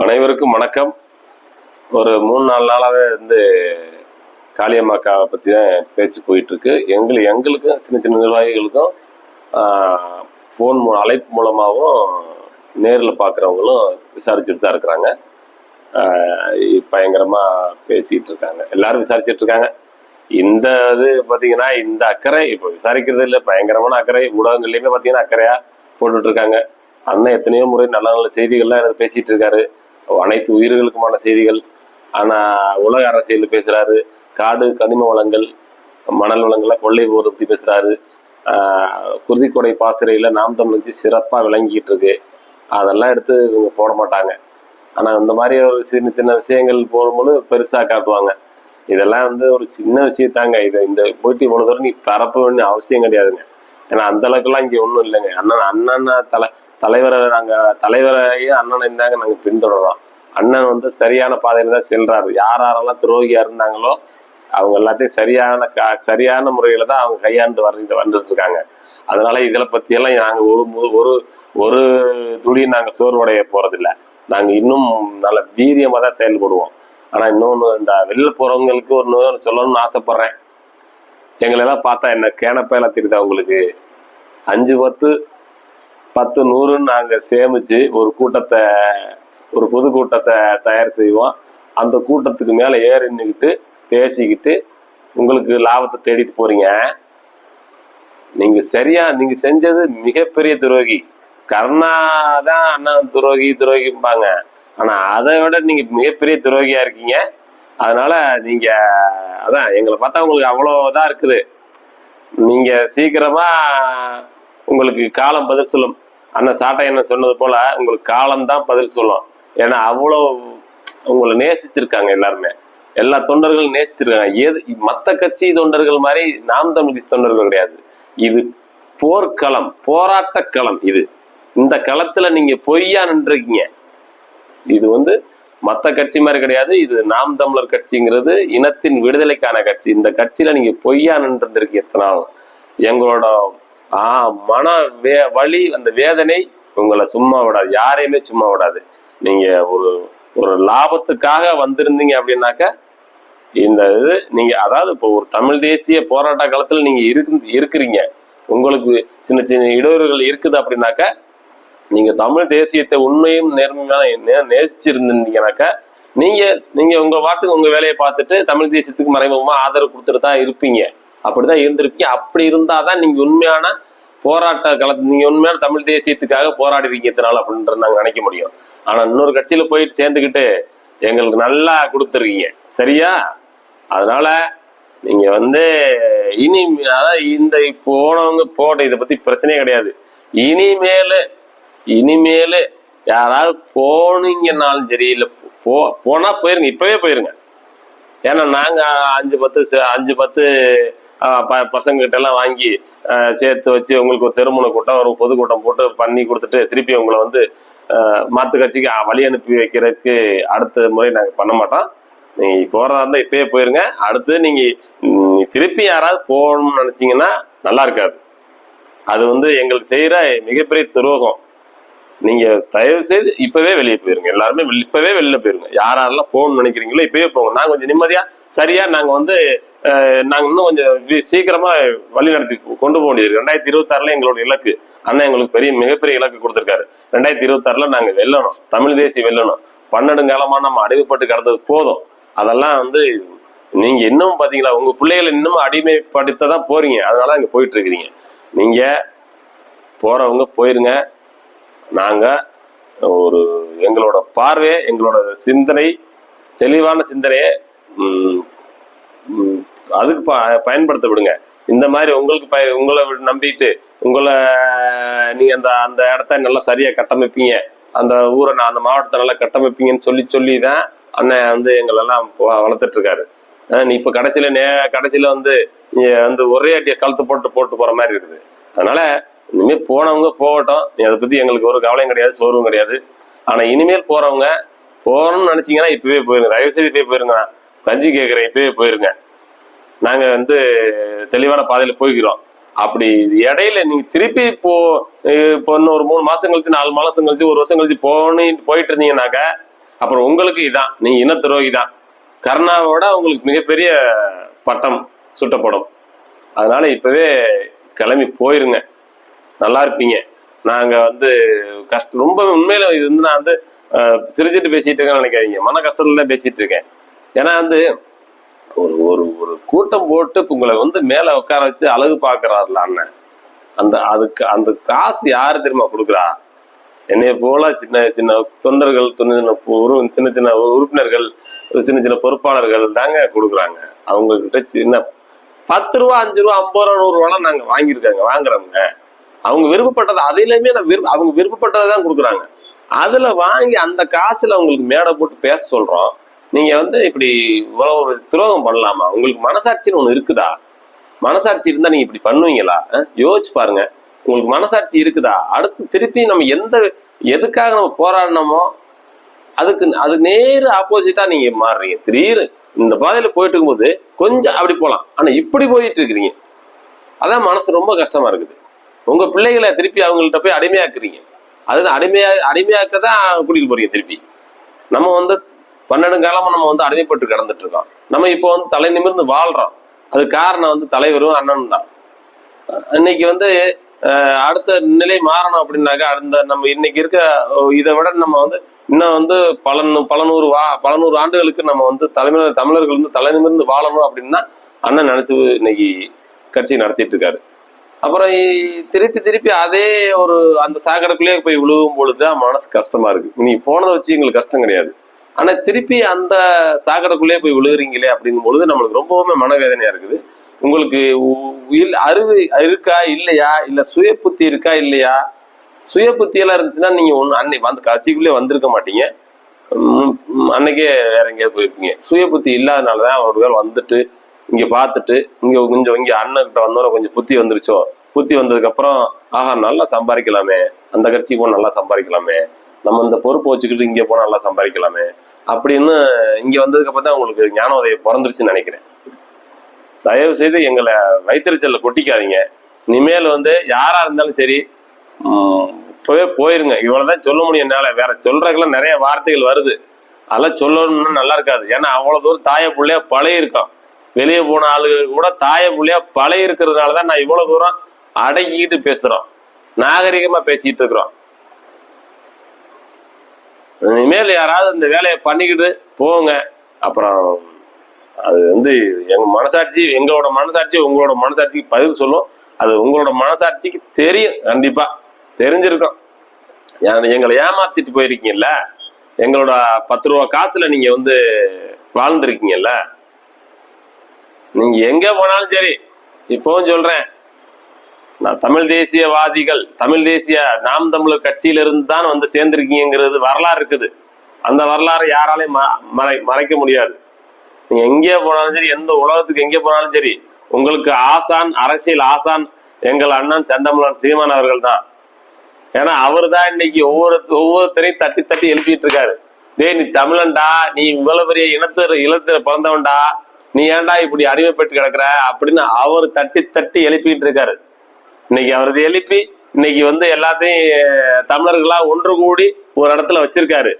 அனைவருக்கும் வணக்கம். ஒரு 3-4 நாளாவே காளியம்மாக்காவை பற்றி தான் பேச்சு போயிட்டு இருக்கு. எங்களுக்கும் சின்ன சின்ன நிர்வாகிகளுக்கும் ஃபோன் அழைப்பு மூலமாகவும் நேரில் பார்க்குறவங்களும் விசாரிச்சுட்டு தான் இருக்கிறாங்க. பயங்கரமாக பேசிகிட்டு இருக்காங்க, எல்லாரும் விசாரிச்சுட்டு இருக்காங்க. இந்த இது பார்த்தீங்கன்னா இந்த அக்கறை இப்போ விசாரிக்கிறது இல்லை, பயங்கரமான அக்கறை ஊடகங்கள்லையுமே பார்த்தீங்கன்னா அக்கறையாக போட்டுட்டு இருக்காங்க. அண்ணன் எத்தனையோ முறை நல்ல நல்ல செய்திகள்லாம் எனக்கு பேசிகிட்டு இருக்காரு, அனைத்து உயிர்களுக்குமான செய்திகள். ஆனால் உலக அரசியல் பேசுகிறாரு, காடு கனிம வளங்கள் மணல் வளங்கள்லாம் கொள்ளை போகிறத பற்றி பேசுகிறாரு. குருதிக்கொடை பாசறையில் நாம் தமிழ் வச்சு சிறப்பாக விளங்கிக்கிட்டு இருக்கு, அதெல்லாம் எடுத்து இவங்க போட மாட்டாங்க. ஆனால் இந்த மாதிரி ஒரு சின்ன சின்ன விஷயங்கள் போகும்போது பெருசாக காட்டுவாங்க. இதெல்லாம் ஒரு சின்ன விஷயத்தாங்க. இந்த போயிட்டு இவ்வளோ தூரம் நீ பரப்ப வேண்டிய அவசியம் கிடையாதுங்க. ஏன்னா அந்த அளவுக்குலாம் இங்கே ஒன்றும் இல்லைங்க. அண்ணன் தலைவரை நாங்கள் தலைவரையே அண்ணனை இருந்தாங்க நாங்கள் பின்தொடர்றோம். அண்ணன் சரியான பாதையில் தான் செல்றாரு. யாரெல்லாம் துரோகியா இருந்தாங்களோ அவங்க எல்லாத்தையும் சரியான முறையில தான் அவங்க கையாண்டு வந்துட்டு இருக்காங்க. அதனால இதில் பற்றியெல்லாம் நாங்கள் ஒரு ஒரு துளி நாங்கள் சோர்வடைய போறதில்லை. நாங்கள் இன்னும் நல்ல வீரியமாக தான் செயல்படுவோம். ஆனால் இன்னொன்று, இந்த வெளில போறவங்களுக்கு ஒன்று சொல்லணும்னு ஆசைப்படுறேன். எங்களெல்லாம் பார்த்தா என்ன கேனப்பையில தெரியுதா உங்களுக்கு? 5, 10, 10, 100 நாங்கள் சேமிச்சு ஒரு பொது கூட்டத்தை தயார் செய்வோம். அந்த கூட்டத்துக்கு மேலே ஏறி நின்றுக்கிட்டு பேசிக்கிட்டு உங்களுக்கு லாபத்தை தேடிட்டு போறீங்க. நீங்க செஞ்சது மிகப்பெரிய துரோகி. கருணா தான் அண்ணன் துரோகிம்பாங்க. ஆனா அதை விட நீங்க மிகப்பெரிய துரோகியா இருக்கீங்க. அதனால நீங்க அதான் எங்களை பார்த்தா உங்களுக்கு அவ்வளோதான் இருக்குது. நீங்க சீக்கிரமா உங்களுக்கு காலம் பதில் சொல்லும். அண்ணன் சாட்டை என்ன சொன்னது போல உங்களுக்கு காலம்தான் பதில் சொல்லும். ஏன்னா அவ்வளோ உங்களை நேசிச்சிருக்காங்க எல்லாருமே, எல்லா தொண்டர்களும் நேசிச்சிருக்காங்க. மற்ற கட்சி தொண்டர்கள் மாதிரி நாம் தமிழ் கட்சி தொண்டர்கள் கிடையாது. இது போர்க்களம், போராட்ட களம். இந்த களத்துல நீங்க பொய்யா நின்றுருக்கீங்க. இது மற்ற கட்சி மாதிரி கிடையாது. இது நாம் தமிழர் கட்சிங்கிறது இனத்தின் விடுதலைக்கான கட்சி. இந்த கட்சியில நீங்க பொய்யா நின்றுருக்கீங்க எத்தனால. எங்களோட மன வலி, அந்த வேதனை உங்களை சும்மா விடாது, யாரையுமே சும்மா விடாது. நீங்க ஒரு லாபத்துக்காக வந்திருந்தீங்க அப்படின்னாக்க இந்த நீங்க அதாவது இப்போ ஒரு தமிழ் தேசிய போராட்ட காலத்துல நீங்க இருக்கிறீங்க, உங்களுக்கு சின்ன சின்ன இடையூறுகள் இருக்குது அப்படின்னாக்க நீங்க தமிழ் தேசியத்தை உண்மையும் நேர்மையான நேசிச்சிருந்தீங்கன்னாக்க நீங்க உங்க வாட்டுக்கு உங்க வேலையை பார்த்துட்டு தமிழ் தேசியத்துக்கு மறைமுகமா ஆதரவு கொடுத்துட்டு தான் இருப்பீங்க. அப்படிதான் இருந்திருப்பீங்க. அப்படி இருந்தாதான் நீங்க உண்மையான போராட்ட காலத்து, நீங்க உண்மையான தமிழ் தேசியத்துக்காக போராடுவீங்க இத்தனால அப்படின்றது நாங்க நினைக்க முடியும். ஆனா இன்னொரு கட்சியில போயிட்டு சேர்ந்துக்கிட்டு எங்களுக்கு நல்லா கொடுத்துருக்கீங்க, சரியா? அதனால நீங்க இனி அதாவது இந்த போனவங்க போட்ட இதை பத்தி பிரச்சனையே கிடையாது. இனிமேலு யாராவது போனீங்கன்னாலும் சரி, இல்லை போனா போயிருங்க, இப்பவே போயிருங்க. ஏன்னா நாங்க 5-10 பசங்கிட்ட எல்லாம் வாங்கி சேர்த்து வச்சு உங்களுக்கு ஒரு திருமண கூட்டம், ஒரு பொதுக்கூட்டம் போட்டு பண்ணி கொடுத்துட்டு திருப்பி உங்களை மாற்று கட்சிக்கு வழி அனுப்பி வைக்கிறதுக்கு அடுத்த முறை நாங்கள் பண்ண மாட்டோம். நீங்க போறதா இருந்தா இப்பயே போயிருங்க. அடுத்து நீங்க திருப்பி யாராவது போகணும்னு நினைச்சீங்கன்னா நல்லா இருக்காது. அது எங்களுக்கு செய்யற மிகப்பெரிய துரோகம். நீங்க தயவு செய்து இப்பவே வெளியே போயிருங்க. எல்லாருமே இப்பவே வெளியில போயிருங்க. யாரெல்லாம் போகணும்னு நினைக்கிறீங்களோ இப்பவே போங்க. நாங்க கொஞ்சம் நிம்மதியா சரியா நாங்க நாங்க இன்னும் கொஞ்சம் சீக்கிரமா வழி நடத்தி கொண்டு போக வேண்டியது. 2026 எங்களோட இலக்கு. அண்ணன் எங்களுக்கு மிகப்பெரிய இலக்கு கொடுத்திருக்காரு. 2026 நாங்க வெல்லணும், தமிழ் தேசியம் வெல்லணும். 12 காலமா நம்ம அடிமைப்பட்டு கிடந்தது போதும். அதெல்லாம் நீங்க இன்னும் பாத்தீங்களா, உங்க பிள்ளைகளை இன்னும் அடிமைப்படுத்ததான் போறீங்க. அதனால அங்க போயிட்டு இருக்கிறீங்க. நீங்க போறவங்க போயிருங்க. நாங்க எங்களோட பார்வையை, எங்களோட சிந்தனை, தெளிவான சிந்தனையை அதுக்கு பயன்படுத்த விடுங்க. இந்த மாதிரி உங்களை நம்பிட்டு நீங்க அந்த இடத்த நல்லா சரியா கட்டமைப்பீங்க, அந்த ஊரை அந்த மாவட்டத்தை நல்லா கட்டமைப்பீங்கன்னு சொல்லிதான் அண்ணன் எங்களெல்லாம் வளர்த்துட்டு இருக்காரு. நீ இப்ப கடைசியில ஒரே அடியை கழுத்து போட்டு போற மாதிரி இருக்குது. அதனால இனிமேல் போனவங்க போகட்டும். அதை பத்தி எங்களுக்கு ஒரு கவலையும் கிடையாது, சோர்வும் கிடையாது. ஆனா இனிமேல் போறவங்க போகணும்னு நினைச்சீங்கன்னா இப்பவே போயிருங்க. தயவு செய்து இப்பவே போயிருங்க. கஞ்சி கேட்கிறேன், இப்பவே போயிருங்க. நாங்க தெளிவான பாதையில போய்க்கிறோம். அப்படி இடையில நீங்க திருப்பி இப்போ இன்னும் ஒரு 3 மாசம் கழிச்சு, 4 மாசம் கழிச்சு, 1 வருஷம் கழிச்சு போயிட்டு இருந்தீங்கன்னாக்க அப்புறம் உங்களுக்கு இதான், நீங்க இன துரோகி தான். கருணாவோட உங்களுக்கு மிகப்பெரிய பட்டம் சுட்டப்படும். அதனால இப்பவே கிளம்பி போயிருங்க, நல்லா இருப்பீங்க. நாங்க வந்து ரொம்ப உண்மையில இது வந்து நான் வந்து சிரிச்சிட்டு பேசிட்டு இருக்கேன்னு நினைக்காதீங்க, மன கஷ்டத்துல தான் பேசிட்டு இருக்கேன். ஏன்னா வந்து ஒரு ஒரு ஒரு கூட்டம் போட்டு உங்களை வந்து மேல உட்கார வச்சு அழகு பாக்குறாருல அண்ணன், அதுக்கு அந்த காசு யாரு தெரியுமா கொடுக்குறா? என்னைய போல சின்ன சின்ன தொண்டர்கள், சின்ன சின்ன உறுப்பினர்கள், சின்ன சின்ன பொறுப்பாளர்கள் தாங்க கொடுக்குறாங்க. அவங்க கிட்ட சின்ன 10 ரூபா 5 ரூபா 50 ரூபா 100 ரூபாலாம் நாங்க வாங்குறோங்க. அவங்க விருப்பப்பட்டதை அதிலுமே அவங்க விருப்பப்பட்டதை தான் கொடுக்குறாங்க. அதுல வாங்கி அந்த காசுல அவங்களுக்கு மேடை போட்டு பேச சொல்றோம். நீங்க வந்து இப்படி இவ்வளவு ஒரு துரோகம் பண்ணலாமா? உங்களுக்கு மனசாட்சின்னு ஒண்ணு இருக்குதா? மனசாட்சி இருந்தா நீங்க இப்படி பண்ணுவீங்களா? யோசிச்சு பாருங்க. உங்களுக்கு மனசாட்சி இருக்குதா? அடுத்து திருப்பி நம்ம எதுக்காக நம்ம போராடினோமோ அது நேரு ஆப்போசிட்டா நீங்க மாறுறீங்க. திடீர்னு இந்த பாதையில போயிட்டு இருக்கும்போது கொஞ்சம் அப்படி போலாம், ஆனா இப்படி போயிட்டு இருக்கிறீங்க. அதான் மனசு ரொம்ப கஷ்டமா இருக்குது. உங்க பிள்ளைகளை திருப்பி அவங்கள்ட்ட போய் அடிமையாக்குறீங்க. அதுதான் அடிமையாக்கதான் கூட்டிட்டு போறீங்க திருப்பி. நம்ம வந்து 12 காலமா நம்ம வந்து அடிமைப்பட்டு கிடந்துட்டு இருக்கோம். நம்ம இப்போ வந்து தலை நிமிர்ந்து வாழ்றோம். அது காரணம் வந்து தலைவரும் அண்ணனும் தான். இன்னைக்கு வந்து அடுத்த நிலை மாறணும் அப்படின்னாக்கா நம்ம இன்னைக்கு இருக்க இதை விட நம்ம வந்து இன்னும் வந்து பல நூறு ஆண்டுகளுக்கு நம்ம வந்து தமிழர்கள் வந்து தலை நிமிர்ந்து வாழணும் அப்படின்னா அண்ணன் நினைச்சு இன்னைக்கு கட்சி நடத்திட்டு இருக்காரு. அப்புறம் திருப்பி அதே ஒரு அந்த சாக்கடைக்குள்ளேயே போய் விழுகும் பொழுதுதான் மனசு கஷ்டமா இருக்கு. நீ போனதை வச்சு எங்களுக்கு கஷ்டம் கிடையாது, ஆனா திருப்பி அந்த சாக்கடைக்குள்ளேயே போய் விழுகிறீங்களே அப்படிங்கும் பொழுது நம்மளுக்கு ரொம்பவுமே மனவேதனையா இருக்குது. உங்களுக்கு அறிவு இருக்கா இல்லையா, இல்ல சுய புத்தி இருக்கா இல்லையா? சுய புத்தி எல்லாம் இருந்துச்சுன்னா நீங்க அன்னைக்கு வந்து கட்சிக்குள்ளே வந்திருக்க மாட்டீங்க, அன்னைக்கே வேற எங்கேயாவது போயிருப்பீங்க. சுய புத்தி இல்லாதனாலதான் அவர்கள் வந்துட்டு இங்க பாத்துட்டு இங்க அண்ணன்கிட்ட வந்தோட கொஞ்சம் புத்தி வந்துருச்சோ, புத்தி வந்ததுக்கு அப்புறம் ஆஹா நல்லா சம்பாதிக்கலாமே, அந்த கட்சி போனா நல்லா சம்பாதிக்கலாமே, நம்ம இந்த பொறுப்பு வச்சுக்கிட்டு இங்க போனா நல்லா சம்பாதிக்கலாமே அப்படின்னு இங்க வந்ததுக்கு அப்புறம் தான் உங்களுக்கு ஞானோதயம் பிறந்துருச்சுன்னு நினைக்கிறேன். தயவு செய்து எங்களை வைத்தறிச்சல்ல கொட்டிக்காதீங்க. இனிமேல் வந்து யாரா இருந்தாலும் சரி போயிருங்க. இவ்வளவுதான் சொல்ல முடியும் என்னால. வேற சொல்றதுக்கெல்லாம் நிறைய வார்த்தைகள் வருது, அதெல்லாம் சொல்லணும்னு நல்லா இருக்காது. ஏன்னா அவ்வளவு தூரம் தாய பிள்ளையா பழைய இருக்கோம். வெளியே போன ஆளுகள் கூட தாய பிள்ளையா பழைய இருக்கிறதுனாலதான் நான் இவ்வளவு தூரம் அடங்கிட்டு பேசுறோம், நாகரிகமா பேசிட்டு இருக்கிறோம். இனிமேல் யாராவது இந்த வேலையை பண்ணிக்கிட்டு போங்க. அப்புறம் அது வந்து எங்களோட மனசாட்சி உங்களோட மனசாட்சிக்கு பதில் சொல்லும். அது உங்களோட மனசாட்சிக்கு தெரியும், கண்டிப்பா தெரிஞ்சிருக்கும். எங்களை ஏமாத்திட்டு போயிருக்கீங்கல்ல, எங்களோட 10 ரூபா காசுல நீங்க வந்து வாழ்ந்துருக்கீங்கல்ல. நீங்க எங்க போனாலும் சரி, இப்பவும் சொல்றேன், நான் தமிழ் தேசியவாதிகள், தமிழ் தேசிய நாம் தமிழர் கட்சியிலிருந்து தான் வந்து சேர்ந்திருக்கீங்கிறது வரலாறு இருக்குது. அந்த வரலாறு யாராலையும் மறைக்க முடியாது. நீங்க எங்கே போனாலும் சரி, எந்த உலகத்துக்கு எங்கே போனாலும் சரி, உங்களுக்கு ஆசான், அரசியல் ஆசான் எங்கள் அண்ணன் செந்தமிழன் சீமான் அவர்கள் தான். ஏன்னா அவர் தான் இன்னைக்கு ஒவ்வொருத்தரையும் தட்டி தட்டி எழுப்பிட்டு இருக்காரு. நீ தமிழன்டா, நீ இவ்வளவு பெரிய இனத்துல பிறந்தவன்டா, நீ ஏன்டா இப்படி அடிமைப்பட்டு கிடக்குற அப்படின்னு அவர் தட்டி தட்டி எழுப்பிட்டு இருக்காரு. இன்னைக்கு அவரது எழுப்பி இன்னைக்கு வந்து எல்லாத்தையும் தமிழர்களா ஒன்று கூடி ஒரு இடத்துல வச்சிருக்காரு.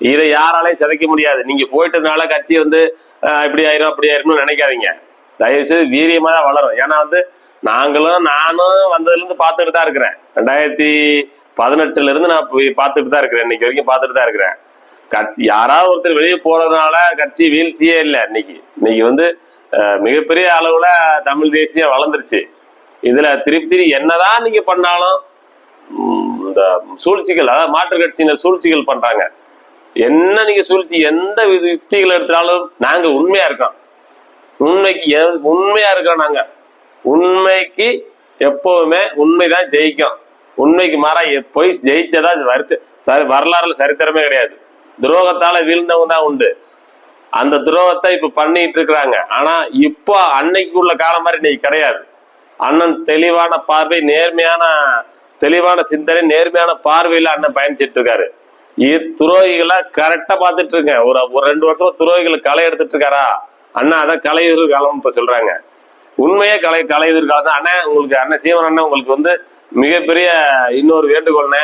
இதை யாராலையும் சிதைக்க முடியாது. நீங்க போயிட்டதுனால கட்சி வந்து இப்படி ஆயிரும் அப்படி ஆயிரும்னு நினைக்காதீங்க. தயவு செய்து வீரியமா தான் வளரும். ஏன்னா வந்து நானும் வந்ததுல இருந்து பார்த்துட்டு தான் இருக்கிறேன். 2018 இருந்து நான் பார்த்துட்டு தான் இருக்கிறேன், இன்னைக்கு வரைக்கும் பார்த்துட்டு தான் இருக்கிறேன். கட்சி யாராவது ஒருத்தர் வெளியே போறதுனால கட்சி வீழ்ச்சியே இல்லை. இன்னைக்கு வந்து மிகப்பெரிய அளவுல தமிழ் தேசியம் வளர்ந்துருச்சு. இதுல திருப்பி என்னதான் நீங்க பண்ணாலும் இந்த சூழ்ச்சிகள், அதாவது மாற்று கட்சியினர் சூழ்ச்சிகள் பண்றாங்க. என்ன நீங்க சூழ்ச்சி எந்த யுக்திகள் எடுத்தாலும் நாங்க உண்மையா இருக்கோம். உண்மையா இருக்கிறோம். நாங்க உண்மைக்கு எப்பவுமே உண்மைதான் ஜெயிக்கும். உண்மைக்கு மாறா போய் ஜெயிச்சதா வரலாறுல சரித்திரமே கிடையாது. துரோகத்தால வீழ்ந்தவங்க தான் உண்டு. அந்த துரோகத்தை இப்ப பண்ணிட்டு இருக்கிறாங்க. ஆனா இப்போ அன்னைக்கு உள்ள காலம் மாதிரி இன்னைக்கு கிடையாது. அண்ணன் தெளிவான பார்வை, தெளிவான சிந்தனை, நேர்மையான பார்வையில அண்ணன் பயணிச்சிட்டு இருக்காரு. துரோகிகளை கரெக்டா பாத்துட்டு இருக்கேன். ஒரு 2 வருஷமா துரோகிகளை களை எடுத்துட்டு இருக்காரா அண்ணா? அதான் கலையுதிர் காலம் இப்ப சொல்றாங்க. உண்மையே கலையுதிர் காலம் தான். அண்ணன் உங்களுக்கு, அண்ணன் சீவன் அண்ணன் உங்களுக்கு வந்து மிகப்பெரிய இன்னொரு வேண்டுகோள்னே,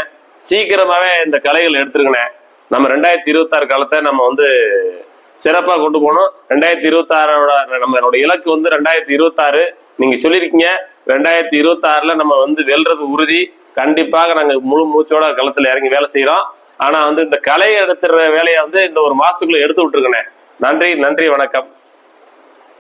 சீக்கிரமாவே இந்த கலைகள் எடுத்துருக்கனே. நம்ம 2026 காலத்தை நம்ம வந்து சிறப்பா கொண்டு போகணும். 2026 நம்மளோட இலக்கு வந்து 2026. நீங்க சொல்லியிருக்கீங்க 2026 நம்ம வந்து வெல்றது உறுதி. கண்டிப்பாக நாங்க முழு மூச்சோட களத்துல இறங்கி வேலை செய்யறோம். ஆனா வந்து இந்த கலையை எடுத்துற வேலையை வந்து இந்த ஒரு மாசத்துக்குள்ள எடுத்து விட்டுருக்கேன். நன்றி, நன்றி, வணக்கம்.